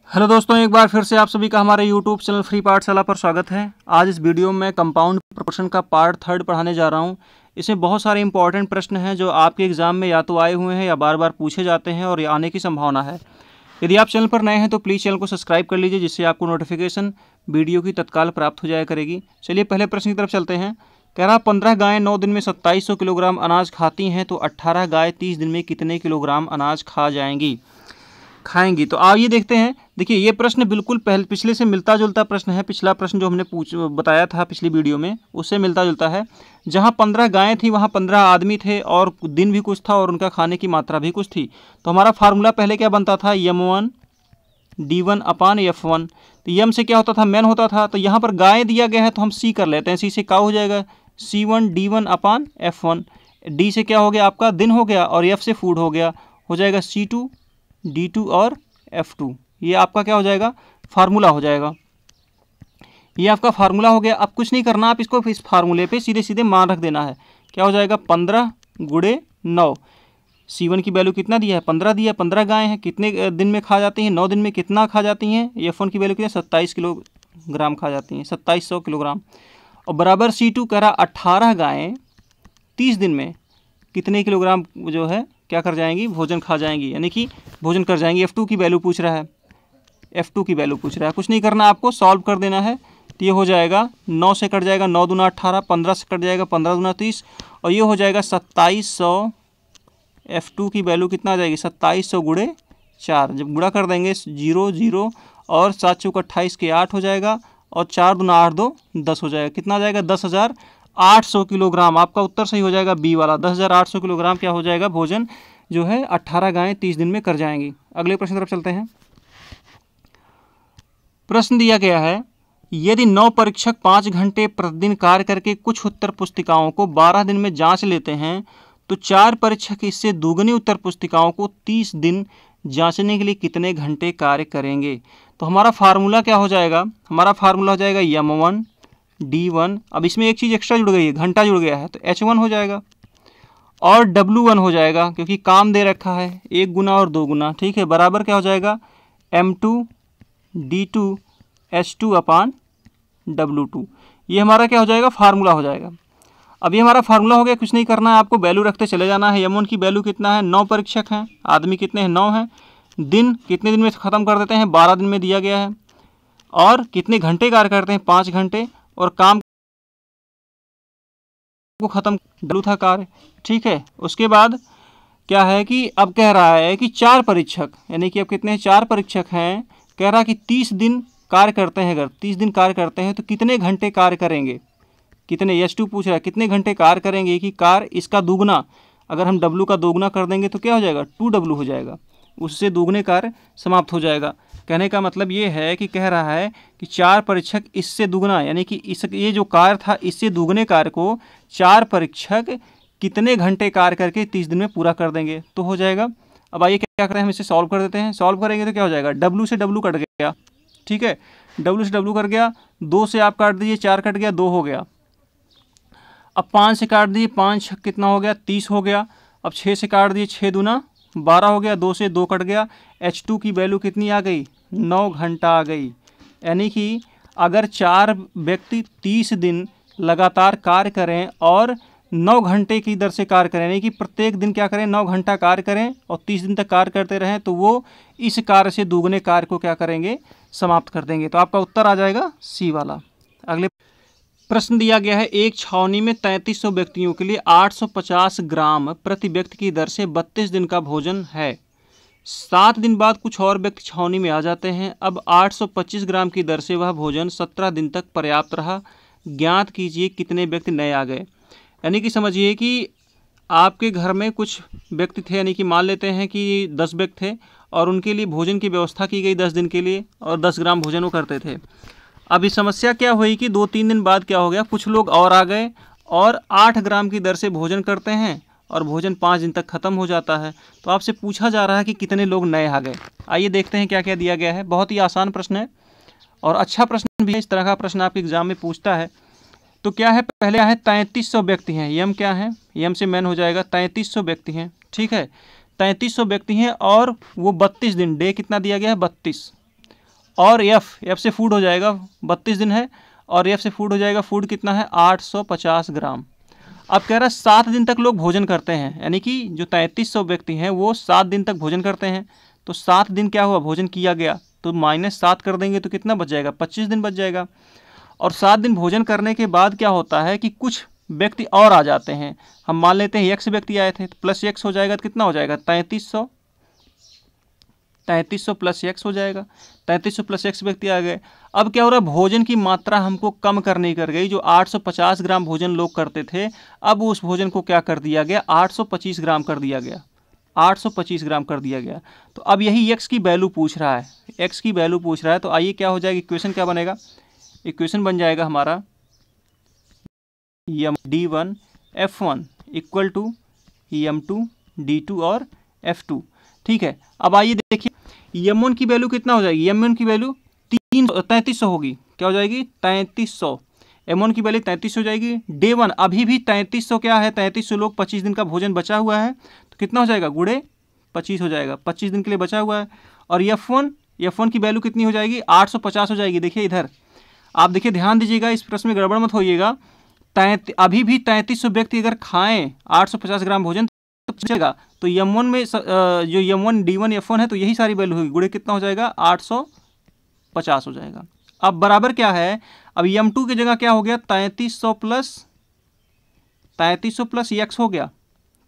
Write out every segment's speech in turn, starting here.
Hello दोस्तों, एक बार फिर से आप सभी का हमारे यूट्यूब चैनल फ्री पाठशाला पर स्वागत है। आज इस वीडियो में कंपाउंड प्रोपोर्शन का पार्ट 3 पढ़ाने जा रहा हूं। इसमें बहुत सारे इंपॉर्टेंट प्रश्न हैं जो आपके एग्जाम में या तो आए हुए हैं या बार बार पूछे जाते हैं और आने की संभावना है। यदि आप चैनल पर नए हैं तो प्लीज़ चैनल को सब्सक्राइब कर लीजिए, जिससे आपको नोटिफिकेशन वीडियो की तत्काल प्राप्त हो जाया करेगी। चलिए पहले प्रश्न की तरफ चलते हैं। कह रहा 15 गायें 9 दिन में 2700 किलोग्राम अनाज खाती हैं, तो 18 गाय 30 दिन में कितने किलोग्राम अनाज खाएंगी। तो आइए देखते हैं। देखिए, ये प्रश्न बिल्कुल पिछले से मिलता जुलता प्रश्न है। पिछला प्रश्न जो हमने बताया था पिछली वीडियो में, उससे मिलता जुलता है। जहाँ 15 गायें थी वहाँ 15 आदमी थे और दिन भी कुछ था और उनका खाने की मात्रा भी कुछ थी। तो हमारा फार्मूला पहले क्या बनता था, m1 d1 अपान f1। तो यम से क्या होता था, मैन होता था। तो यहाँ पर गाय दिया गया है तो हम सी कर लेते हैं। सी से क्या हो जाएगा, c1 d1 अपान f1। डी से क्या हो गया, आपका दिन हो गया, और एफ से फूड हो गया, हो जाएगा c2 d2 और f2। ये आपका क्या हो जाएगा, फार्मूला हो जाएगा। ये आपका फार्मूला हो गया। अब कुछ नहीं करना, आप इसको इस फार्मूले पे सीधे सीधे मान रख देना है। क्या हो जाएगा, 15 गुणे 9। C1 की वैल्यू कितना दिया है, 15 दिया है। 15 गायें हैं, कितने दिन में खा जाती हैं, 9 दिन में कितना खा जाती हैं। F1 की वैल्यू कितनी है, 27 किलोग्राम खा जाती हैं, 2700 किलोग्राम। और बराबर C2 कह रहा 18 गायें 30 दिन में कितने किलोग्राम जो है क्या कर जाएंगी, भोजन खा जाएंगी, यानी कि भोजन कर जाएंगी। F2 की वैल्यू पूछ रहा है, F2 की वैल्यू पूछ रहा है। कुछ नहीं करना, आपको सॉल्व कर देना है। तो ये हो जाएगा 9 से कट जाएगा 9 दूना 18, 15 से कट जाएगा 15 दूना 30, और ये हो जाएगा 2700। F2 की वैल्यू कितना आ जाएगी, 2700 गुणे 4। जब गुणा कर देंगे 0 0 और 7 चौक 28 के 8 हो जाएगा, और 4 दूना 8 2 10 हो जाएगा। कितना आ जाएगा, 10,800 किलोग्राम। आपका उत्तर सही हो जाएगा बी वाला। 10,800 किलोग्राम क्या हो जाएगा, भोजन जो है 18 गायें 30 दिन में कर जाएंगी। अगले प्रश्न तरफ चलते हैं। प्रश्न दिया गया है, यदि 9 परीक्षक 5 घंटे प्रतिदिन कार्य करके कुछ उत्तर पुस्तिकाओं को 12 दिन में जांच लेते हैं, तो 4 परीक्षक इससे दुगनी उत्तर पुस्तिकाओं को 30 दिन जांचने के लिए कितने घंटे कार्य करेंगे। तो हमारा फार्मूला क्या हो जाएगा, हमारा फार्मूला हो जाएगा m1 d1। अब इसमें एक चीज़ एक्स्ट्रा जुड़ गई है, घंटा जुड़ गया है, तो h1 हो जाएगा, और w1 हो जाएगा, क्योंकि काम दे रखा है 1 गुना और 2 गुना। ठीक है, बराबर क्या हो जाएगा, m2 d2 h2 अपान w2। ये हमारा क्या हो जाएगा, फार्मूला हो जाएगा। अब ये हमारा फार्मूला हो गया। कुछ नहीं करना है, आपको वैल्यू रखते चले जाना है। m1 की वैल्यू कितना है, 9 परीक्षक हैं, आदमी कितने हैं, 9 हैं। दिन कितने दिन में ख़त्म कर देते हैं, 12 दिन में दिया गया है। और कितने घंटे कार्य करते हैं, 5 घंटे, और काम को ख़त्म डलू था कार्य। ठीक है, उसके बाद क्या है कि अब कह रहा है कि 4 परीक्षक, यानी कि अब कितने हैं, 4 परीक्षक हैं। कह रहा है कि 30 दिन कार्य करते हैं। अगर 30 दिन कार्य करते हैं तो कितने घंटे कार्य करेंगे, कितने, H2 पूछ रहा है कितने घंटे कार्य करेंगे। कि कार्य इसका दुगना, अगर हम W का दोगुना कर देंगे तो क्या हो जाएगा, 2W हो जाएगा, उससे दुगने कार्य समाप्त हो जाएगा। कहने का मतलब ये है कि कह रहा है कि 4 परीक्षक इससे दुगना, यानी कि ये जो कार्य था इससे दुगने कार्य को 4 परीक्षक कितने घंटे कार्य करके 30 दिन में पूरा कर देंगे, तो हो जाएगा। अब आइए क्या करें, हम इसे सॉल्व कर देते हैं। सॉल्व करेंगे तो क्या हो जाएगा, W से W कट गया। ठीक है, W से W कट गया, 2 से आप काट दीजिए, 4 कट गया, 2 हो गया। अब 5 से काट दीजिए, 5 कितना हो गया, 30 हो गया। अब 6 से काट दीजिए, 6 दूना 12 हो गया, 2 से 2 कट गया। H2 की वैल्यू कितनी आ गई, 9 घंटा आ गई। यानी कि अगर 4 व्यक्ति 30 दिन लगातार कार्य करें और 9 घंटे की दर से कार्य करें, यानी कि प्रत्येक दिन क्या करें, 9 घंटा कार्य करें और 30 दिन तक कार्य करते रहें, तो वो इस कार्य से दुगने कार्य को क्या करेंगे, समाप्त कर देंगे। तो आपका उत्तर आ जाएगा सी वाला। अगले प्रश्न दिया गया है, एक छावनी में 3300 व्यक्तियों के लिए 850 ग्राम प्रति व्यक्ति की दर से 32 दिन का भोजन है। 7 दिन बाद कुछ और व्यक्ति छावनी में आ जाते हैं। अब 825 ग्राम की दर से वह भोजन 17 दिन तक पर्याप्त रहा। ज्ञात कीजिए कितने व्यक्ति नए आ गए। यानी कि समझिए कि आपके घर में कुछ व्यक्ति थे, यानी कि मान लेते हैं कि 10 व्यक्ति थे और उनके लिए भोजन की व्यवस्था की गई 10 दिन के लिए, और 10 ग्राम भोजन वो करते थे। अब इस समस्या क्या हुई कि 2-3 दिन बाद क्या हो गया, कुछ लोग और आ गए और 8 ग्राम की दर से भोजन करते हैं और भोजन 5 दिन तक ख़त्म हो जाता है। तो आपसे पूछा जा रहा है कि कितने लोग नए आ गए। आइए देखते हैं क्या क्या दिया गया है। बहुत ही आसान प्रश्न है और अच्छा प्रश्न भी है। इस तरह का प्रश्न आपके एग्जाम में पूछता है। तो क्या है, पहले है 3300 व्यक्ति हैं। यम क्या है, यम से मैन हो जाएगा, 3300 व्यक्ति हैं। ठीक है, 3300 व्यक्ति हैं और वो 32 दिन, डे कितना दिया गया है, 32। और एफ से फूड हो जाएगा 32 दिन है, और एफ से फूड हो जाएगा, फूड कितना है 850 ग्राम। अब कह रहा है 7 दिन तक लोग भोजन करते हैं, यानी कि जो 3300 व्यक्ति हैं वो 7 दिन तक भोजन करते हैं। तो 7 दिन क्या हुआ, भोजन किया गया, तो -7 कर देंगे तो कितना बच जाएगा, 25 दिन बच जाएगा। और 7 दिन भोजन करने के बाद क्या होता है कि कुछ व्यक्ति और आ जाते हैं, हम मान लेते हैं x व्यक्ति आए थे, तो प्लस x हो जाएगा, तो कितना हो जाएगा 3300 प्लस x हो जाएगा, 3300 प्लस x व्यक्ति आ गए। अब क्या हो रहा है, भोजन की मात्रा हमको कम करनी कर गई, जो 850 ग्राम भोजन लोग करते थे, अब उस भोजन को क्या कर दिया गया, 825 ग्राम कर दिया गया, 825 ग्राम कर दिया गया। तो अब यही x की वैल्यू पूछ रहा है, x की वैल्यू पूछ रहा है, तो आइए क्या हो जाएगी, इक्वेशन क्या बनेगा, इक्वेशन बन जाएगा हमारा d1 f1 equal to m2 d2 और f2। ठीक है, अब आइए देखिए m1 की वैल्यू कितना हो जाएगी, m1 की वैल्यू 3300 होगी, क्या हो जाएगी 3300, m1 की वैल्यू 3300 हो जाएगी। डे 1 अभी भी 3300 क्या है, 3300 लोग 25 दिन का भोजन बचा हुआ है, तो कितना हो जाएगा, गुणे 25 हो जाएगा, 25 दिन के लिए बचा हुआ है। और f1 की वैल्यू कितनी हो जाएगी, 850 हो जाएगी। देखिए इधर आप देखिए, ध्यान दीजिएगा, इस प्रश्न में गड़बड़ मत होइएगा, अभी भी 3300 व्यक्ति अगर खाएं 850 ग्राम भोजन तो चलेगा, तो m1 में जो m1 d1 f1 है, तो यही सारी वैल्यू होगी, गुणे कितना हो जाएगा 850 हो जाएगा। अब बराबर क्या है, अब m2 की जगह क्या हो गया, 3300 प्लस x हो गया,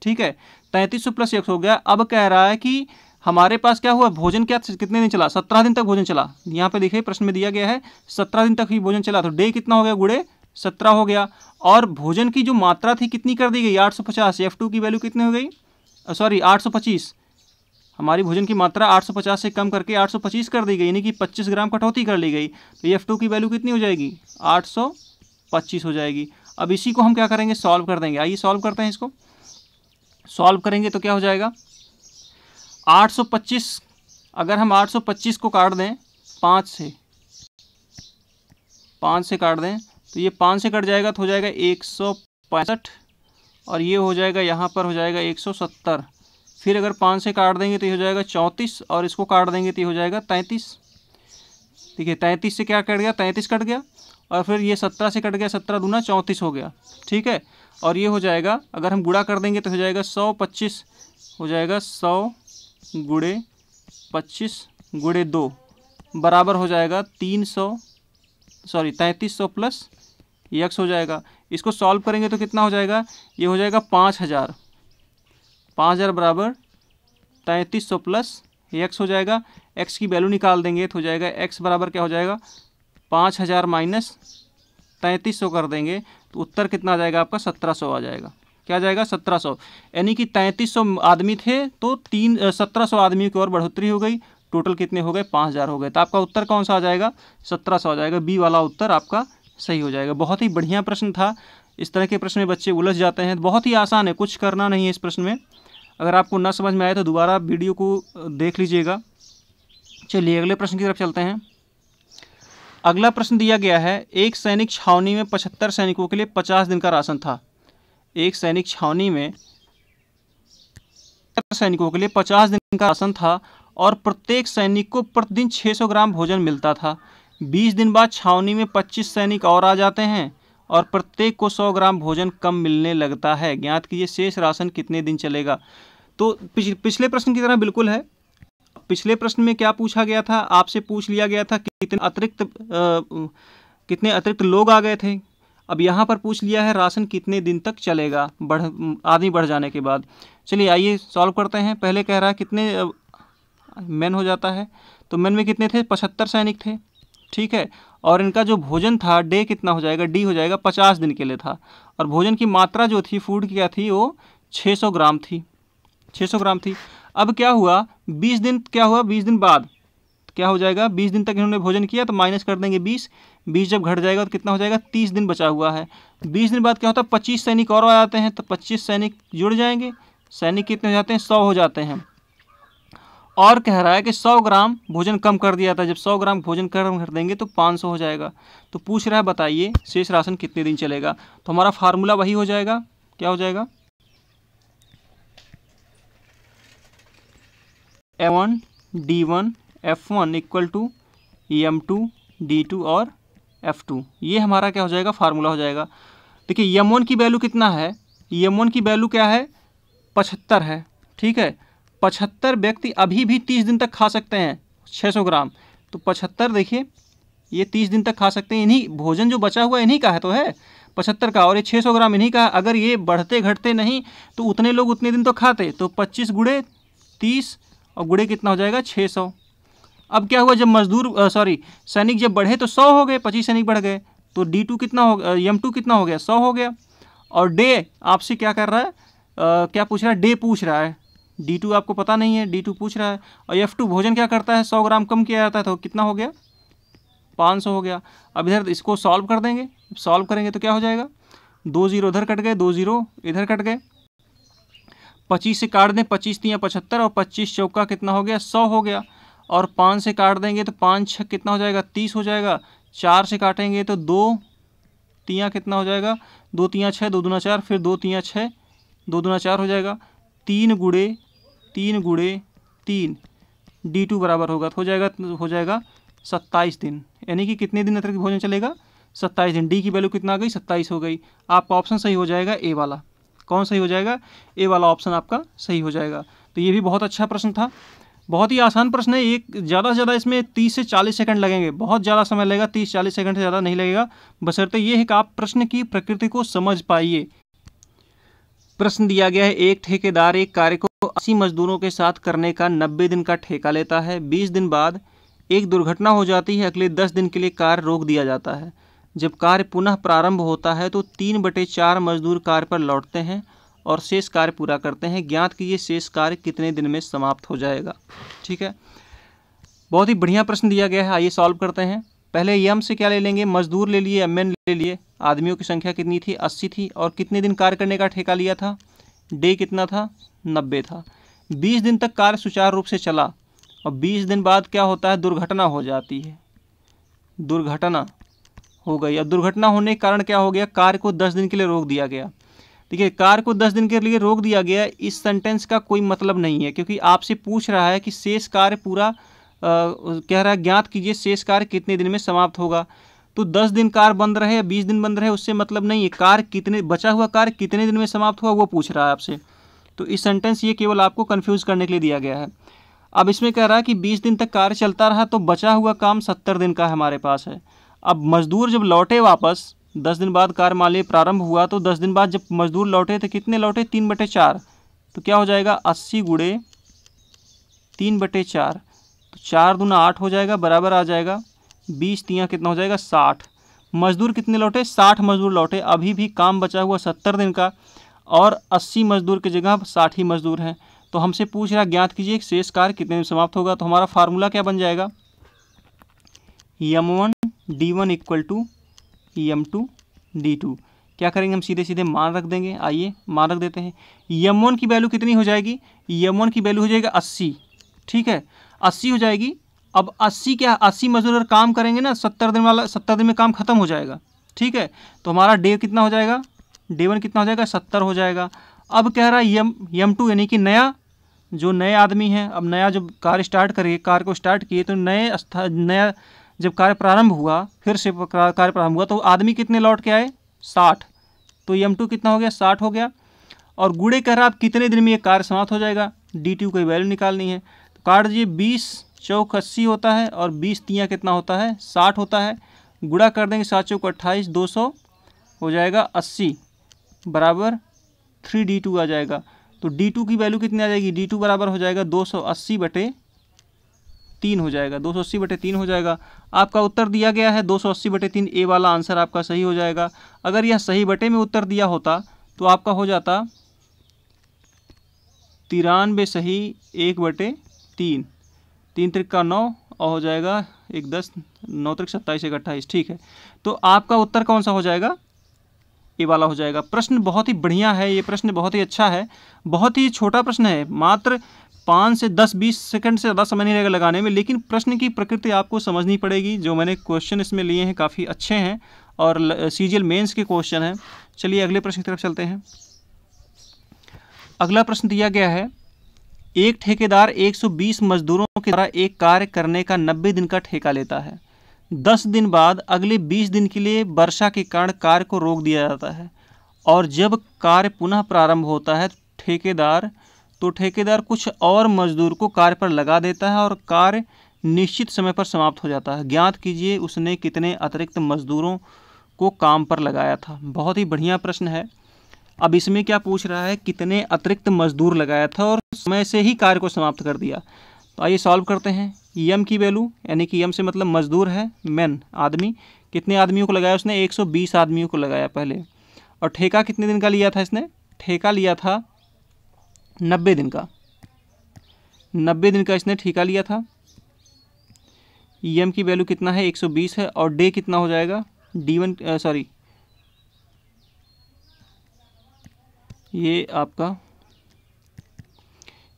ठीक है, 3300 प्लस x हो गया। अब कह रहा है कि हमारे पास क्या हुआ, भोजन क्या कितने दिन चला, 17 दिन तक भोजन चला, यहाँ पे देखिए प्रश्न में दिया गया है 17 दिन तक ही भोजन चला, तो डे कितना हो गया, गुणे 17 हो गया। और भोजन की जो मात्रा थी कितनी कर दी गई, 850, f2 की वैल्यू कितनी हो गई, सॉरी 825, हमारी भोजन की मात्रा 850 से कम करके 825 कर दी गई, यानी कि 25 ग्राम कटौती कर ली गई, तो f2 की वैल्यू कितनी हो जाएगी, 825 हो जाएगी। अब इसी को हम क्या करेंगे, सॉल्व कर देंगे, आइए सॉल्व करते हैं, इसको सॉल्व करेंगे तो क्या हो जाएगा, 825, अगर हम 825 को काट दें 5 से काट दें, तो ये 5 से कट जाएगा तो हो जाएगा 165, और ये हो जाएगा यहाँ पर हो जाएगा 170, फिर अगर 5 से काट देंगे तो ये हो जाएगा 34, और इसको काट देंगे तो ये हो जाएगा 33। ठीक है, 33 से क्या कट गया, 33 कट गया, और फिर ये 17 से कट गया, 17 दूना 34 हो गया, ठीक है। और ये हो जाएगा, अगर हम गुणा कर देंगे तो हो जाएगा 125, हो जाएगा 100 गुणे 25 गुणे 2 बराबर हो जाएगा 3300 प्लस x हो जाएगा। इसको सॉल्व करेंगे तो कितना हो जाएगा, ये हो जाएगा 5000 बराबर 3300 प्लस x हो जाएगा। x की वैल्यू निकाल देंगे तो हो जाएगा x बराबर क्या हो जाएगा, 5000 माइनस 3300 कर देंगे तो उत्तर कितना आ जाएगा आपका, 1700 आ जाएगा। क्या जाएगा, 1700, यानी कि 3300 आदमी थे तो 1700 आदमी की और बढ़ोतरी हो गई, टोटल कितने हो गए, 5000 हो गए। तो आपका उत्तर कौन सा आ जाएगा, 1700 आ जाएगा, बी वाला उत्तर आपका सही हो जाएगा। बहुत ही बढ़िया प्रश्न था, इस तरह के प्रश्न में बच्चे उलझ जाते हैं, बहुत ही आसान है, कुछ करना नहीं है इस प्रश्न में। अगर आपको ना समझ में आए तो दोबारा वीडियो को देख लीजिएगा। चलिए अगले प्रश्न की तरफ चलते हैं। अगला प्रश्न दिया गया है, एक सैनिक छावनी में 75 सैनिकों के लिए 50 दिन का राशन था। एक सैनिक छावनी में सैनिकों के लिए 50 दिन का राशन था और प्रत्येक सैनिक को प्रतिदिन 600 ग्राम भोजन मिलता था। 20 दिन बाद छावनी में 25 सैनिक और आ जाते हैं और प्रत्येक को 100 ग्राम भोजन कम मिलने लगता है। ज्ञात कीजिए शेष राशन कितने दिन चलेगा। तो पिछले प्रश्न की तरह बिल्कुल है। पिछले प्रश्न में क्या पूछा गया था, आपसे पूछ लिया गया था कितने अतिरिक्त लोग आ गए थे। अब यहाँ पर पूछ लिया है राशन कितने दिन तक चलेगा आदमी बढ़ जाने के बाद। चलिए आइए सॉल्व करते हैं। पहले कह रहा है कितने मैन हो जाता है, तो मैन में कितने थे, 75 सैनिक थे, ठीक है। और इनका जो भोजन था डे कितना हो जाएगा, डी हो जाएगा, 50 दिन के लिए था। और भोजन की मात्रा जो थी फूड की क्या थी, वो 600 ग्राम थी, 600 ग्राम थी। अब क्या हुआ, 20 दिन क्या हुआ, 20 दिन बाद क्या हो जाएगा, 20 दिन तक इन्होंने भोजन किया तो माइनस कर देंगे 20 जब घट जाएगा तो कितना हो जाएगा, 30 दिन बचा हुआ है। 20 दिन बाद क्या होता है, 25 सैनिक और आ जाते हैं, तो 25 सैनिक जुड़ जाएंगे। सैनिक कितने हो जाते हैं, 100 हो जाते हैं। और कह रहा है कि 100 ग्राम भोजन कम कर दिया था, जब 100 ग्राम भोजन कम कर देंगे तो 500 हो जाएगा। तो पूछ रहा है बताइए शेष राशन कितने दिन चलेगा। तो हमारा फार्मूला वही हो जाएगा, क्या हो जाएगा, M1 D1 F1 equal to M2 D2 और F2, ये हमारा क्या हो जाएगा, फार्मूला हो जाएगा। देखिए M1 की वैल्यू कितना है, M1 की वैल्यू क्या है, 75 है, ठीक है। 75 व्यक्ति अभी भी 30 दिन तक खा सकते हैं 600 ग्राम, तो 75 देखिए ये 30 दिन तक खा सकते हैं, इन्हीं भोजन जो बचा हुआ इन्हीं का है तो है 75 का, और ये 600 ग्राम इन्हीं का है। अगर ये बढ़ते घटते नहीं तो उतने लोग उतने दिन तो खाते, तो 25 गुणे 30 और गुणे कितना हो जाएगा 600। अब क्या हुआ, जब मजदूर सैनिक जब बढ़े तो 100 हो गए, 25 सैनिक बढ़ गए, तो D2 कितना हो, M2 कितना हो गया, 100 हो गया। और डे आपसे क्या कर रहा है, क्या पूछ रहा है, डे पूछ रहा है, D2 आपको पता नहीं है, D2 पूछ रहा है। और F2 भोजन क्या करता है, 100 ग्राम कम किया जाता है, तो कितना हो गया, 500 हो गया। अब इधर इसको सॉल्व कर देंगे, सॉल्व करेंगे तो क्या हो जाएगा, 2 0 उधर कट गए, 2 0 इधर कट गए, 25 से काट दें, 25 3 75 और 25 चौका कितना हो गया, 100 हो गया। और 5 से काट देंगे तो 5 6 कितना हो जाएगा, 30 हो जाएगा। 4 से काटेंगे तो 2 3 कितना हो जाएगा, 2 3 6, 2 दूना 4, फिर 2 3 6, 2 दूना 4 हो जाएगा। 3 गुणे 3 D2 बराबर होगा तो हो जाएगा 27 दिन, यानी कि कितने दिन अतिरिक्त भोजन चलेगा, 27 दिन। डी की वैल्यू कितना आ गई, 27 हो गई। आपका ऑप्शन सही हो जाएगा ए वाला। कौन सही हो जाएगा, ए वाला ऑप्शन आपका सही हो जाएगा। तो ये भी बहुत अच्छा प्रश्न था, बहुत ही आसान प्रश्न है। एक ज़्यादा से ज़्यादा इसमें 30 से 40 सेकंड लगेंगे, बहुत ज़्यादा समय लगेगा, 30-40 सेकंड से ज़्यादा नहीं लगेगा, बशर्ते ये है कि आप प्रश्न की प्रकृति को समझ पाइए। प्रश्न दिया गया है, एक ठेकेदार एक कार्य को 80 मजदूरों के साथ करने का 90 दिन का ठेका लेता है। 20 दिन बाद एक दुर्घटना हो जाती है, अगले 10 दिन के लिए कार्य रोक दिया जाता है। जब कार्य पुनः प्रारंभ होता है तो 3/4 मजदूर कार्य पर लौटते हैं और शेष कार्य पूरा करते हैं। ज्ञात कीजिए शेष कार्य कितने दिन में समाप्त हो जाएगा। ठीक है, बहुत ही बढ़िया प्रश्न दिया गया है, आइए सॉल्व करते हैं। पहले यम से क्या ले लेंगे, मजदूर ले लिए, MN ले लिए। आदमियों की संख्या कितनी थी, 80 थी, और कितने दिन कार्य करने का ठेका लिया था, डे कितना था, 90 था। 20 दिन तक कार्य सुचारू रूप से चला और 20 दिन बाद क्या होता है, दुर्घटना हो जाती है, दुर्घटना हो गई। अब दुर्घटना होने के कारण क्या हो गया, कार्य को 10 दिन के लिए रोक दिया गया। देखिए, कार्य को 10 दिन के लिए रोक दिया गया, इस सेंटेंस का कोई मतलब नहीं है, क्योंकि आपसे पूछ रहा है कि शेष कार्य पूरा कह रहा है ज्ञात कीजिए शेष कार्य कितने दिन में समाप्त होगा। तो 10 दिन कार्य बंद रहे या 20 दिन बंद रहे उससे मतलब नहीं है, कार्य कितने, बचा हुआ कार्य कितने दिन में समाप्त हुआ वो पूछ रहा है आपसे। तो इस सेंटेंस ये केवल आपको कंफ्यूज करने के लिए दिया गया है। अब इसमें कह रहा है कि 20 दिन तक कार्य चलता रहा तो बचा हुआ काम 70 दिन का हमारे पास है। अब मजदूर जब लौटे वापस, 10 दिन बाद कार्य मान लीजिए प्रारंभ हुआ, तो 10 दिन बाद जब मजदूर लौटे तो कितने लौटे, 3/4, तो क्या हो जाएगा 80 गुणे 3/4, तो 4 दूना 8 हो जाएगा, बराबर आ जाएगा 20 3 कितना हो जाएगा 60। मजदूर कितने लौटे, 60 मजदूर लौटे, अभी भी काम बचा हुआ 70 दिन का, और 80 मजदूर की जगह 60 ही मजदूर हैं। तो हमसे पूछ रहा ज्ञात कीजिए शेष कार्य कितने दिन समाप्त होगा। तो हमारा फार्मूला क्या बन जाएगा, M1 D1 = M2 D2। क्या करेंगे हम, सीधे सीधे मान रख देंगे। आइए मान रख देते हैं। M1 की वैल्यू कितनी हो जाएगी, M1 की वैल्यू हो जाएगा 80, ठीक है 80 हो जाएगी। अब 80 क्या, 80 मजदूर अगर काम करेंगे ना, 70 दिन वाला, 70 दिन में काम खत्म हो जाएगा, ठीक है। तो हमारा डे कितना हो जाएगा, D1 कितना हो जाएगा, 70 हो जाएगा। अब कह रहा है M2 यानी कि नया, जो नए आदमी हैं, अब नया जब कार्य स्टार्ट करिए, कार्य को स्टार्ट किए, तो नया जब कार्य प्रारंभ हुआ, फिर से कार्य प्रारंभ हुआ, तो आदमी कितने लौट के आए, 60। तो M2 कितना हो गया, 60 हो गया। और गुणे कह रहा है आप कितने दिन में ये कार्य समाप्त हो जाएगा, D2 की वैल्यू निकालनी है। तो काट दीजिए, 20 चौक 80 होता है, और 20 3 कितना होता है, 60 होता है। गुणा कर देंगे, 7 चौक 28, 200 हो जाएगा 80, बराबर 3D2 आ जाएगा। तो D2 की वैल्यू कितनी आ जाएगी, D2 बराबर हो जाएगा 280/3 हो जाएगा, 280/3 हो जाएगा। आपका उत्तर दिया गया है 280/3, ए वाला आंसर आपका सही हो जाएगा। अगर यह सही बटे में उत्तर दिया होता तो आपका हो जाता 93 सही 1/3, 3 त्रिक का 9 और हो जाएगा 1 10, 9 त्रिक 27 1 28, ठीक है। तो आपका उत्तर कौन सा हो जाएगा, ये वाला हो जाएगा। प्रश्न बहुत ही बढ़िया है, ये प्रश्न बहुत ही अच्छा है, बहुत ही छोटा प्रश्न है, मात्र 5 से 10-20 सेकंड से ज़्यादा समय नहीं लगेगा लगाने में, लेकिन प्रश्न की प्रकृति आपको समझनी पड़ेगी। जो मैंने क्वेश्चन इसमें लिए हैं काफ़ी अच्छे हैं और CGL मेंस के क्वेश्चन हैं। चलिए अगले प्रश्न की तरफ चलते हैं। अगला प्रश्न दिया गया है, एक ठेकेदार 120 मजदूरों के द्वारा एक कार्य करने का 90 दिन का ठेका लेता है। 10 दिन बाद अगले 20 दिन के लिए वर्षा के कारण कार्य को रोक दिया जाता है और जब कार्य पुनः प्रारंभ होता है तो ठेकेदार कुछ और मजदूर को कार्य पर लगा देता है और कार्य निश्चित समय पर समाप्त हो जाता है। ज्ञात कीजिए उसने कितने अतिरिक्त मजदूरों को काम पर लगाया था। बहुत ही बढ़िया प्रश्न है। अब इसमें क्या पूछ रहा है, कितने अतिरिक्त मजदूर लगाया था और समय से ही कार्य को समाप्त कर दिया। तो आइए सॉल्व करते हैं। यम की वैल्यू, यानी कि यम से मतलब मजदूर है, मैन आदमी, कितने आदमियों को लगाया उसने, 120 आदमियों को लगाया पहले। और ठेका कितने दिन का लिया था इसने, ठेका लिया था 90 दिन का, 90 दिन का इसने ठेका लिया था। यम की वैल्यू कितना है, 120 है, और डे कितना हो जाएगा, D1 ये आपका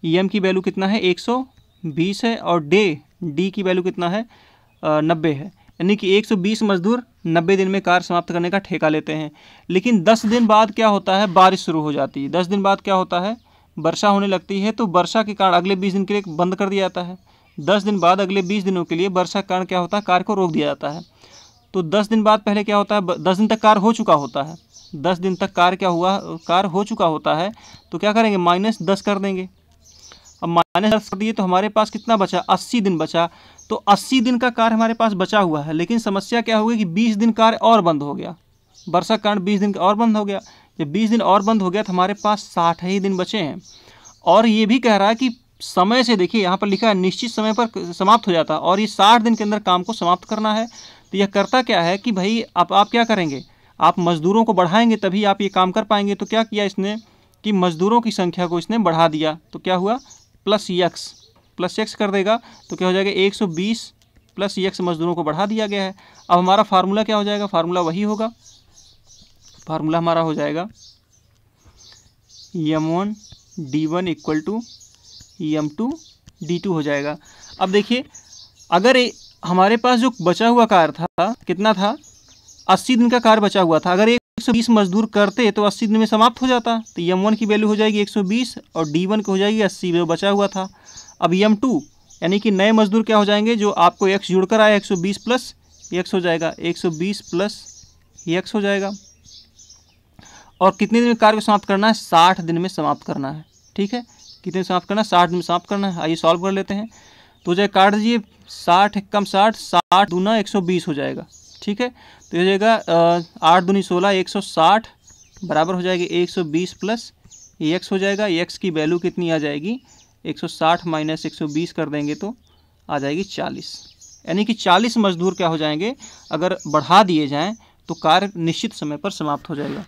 यम की वैल्यू कितना है, 120 है, और डी की वैल्यू कितना है, 90 है। यानी कि 120 मजदूर 90 दिन में कार्य समाप्त करने का ठेका लेते हैं। लेकिन 10 दिन बाद क्या होता है, बारिश शुरू हो जाती है। 10 दिन बाद क्या होता है, वर्षा होने लगती है, तो वर्षा के कारण अगले 20 दिन के लिए बंद कर दिया जाता है। 10 दिन बाद अगले 20 दिनों के लिए वर्षा के कारण क्या होता है, कार्य को रोक दिया जाता है। तो 10 दिन बाद पहले क्या होता है, 10 दिन तक कार्य हो चुका होता है, 10 दिन तक कार्य क्या हुआ, कार्य हो चुका होता है। तो क्या करेंगे, -10 कर देंगे। अब -10 कर दिए तो हमारे पास कितना बचा, 80 दिन बचा। तो 80 दिन का कार्य हमारे पास बचा हुआ है। लेकिन समस्या क्या होगी कि 20 दिन कार्य और बंद हो गया, वर्षा के कारण 20 दिन और बंद हो गया। जब 20 दिन और बंद हो गया तो हमारे पास 60 ही दिन बचे हैं। और ये भी कह रहा है कि समय से, देखिए यहाँ पर लिखा है निश्चित समय पर समाप्त हो जाता है, और ये 60 दिन के अंदर काम को समाप्त करना है। तो यह करता क्या है कि भाई आप क्या करेंगे, आप मजदूरों को बढ़ाएंगे तभी आप ये काम कर पाएंगे। तो क्या किया इसने कि मजदूरों की संख्या को इसने बढ़ा दिया। तो क्या हुआ, प्लस एक्स कर देगा। तो क्या हो जाएगा, 120 प्लस एक्स मजदूरों को बढ़ा दिया गया है। अब हमारा फार्मूला क्या हो जाएगा, फार्मूला वही होगा, फार्मूला हमारा हो जाएगा M1 D1 equal to M2 D2 हो जाएगा। अब देखिए अगर हमारे पास जो बचा हुआ कार्य था कितना था, 80 दिन का कार्य बचा हुआ था। अगर 120 मजदूर करते तो 80 दिन में समाप्त हो जाता। तो M1 की वैल्यू हो जाएगी 120 और D1 की हो जाएगी 80, जो बचा हुआ था। अब M2 यानी कि नए मजदूर क्या हो जाएंगे, जो आपको x जुड़कर आया, 120 प्लस x हो जाएगा, 120 प्लस x हो जाएगा। और कितने दिन में कार्य को समाप्त करना है, 60 दिन में समाप्त करना है। ठीक है, कितने समाप्त करना है, 60 दिन में समाप्त करना है। आइए सॉल्व कर लेते हैं। तो जो काट दीजिए, 60 कम 60, 60 दूना 120 हो जाएगा। ठीक है, तो ये हो जाएगा 8 दूनी 16, 160 बराबर हो जाएगी 120 प्लस x हो जाएगा। x की वैल्यू कितनी आ जाएगी, 160 माइनस 120 कर देंगे तो आ जाएगी 40। यानी कि 40 मजदूर क्या हो जाएंगे, अगर बढ़ा दिए जाएँ तो कार्य निश्चित समय पर समाप्त हो जाएगा।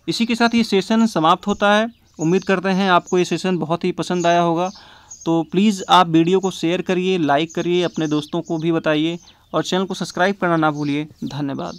इसी के साथ ये सेशन समाप्त होता है। उम्मीद करते हैं आपको ये सेशन बहुत ही पसंद आया होगा। तो प्लीज़ आप वीडियो को शेयर करिए, लाइक करिए, अपने दोस्तों को भी बताइए और चैनल को सब्सक्राइब करना ना भूलिए। धन्यवाद।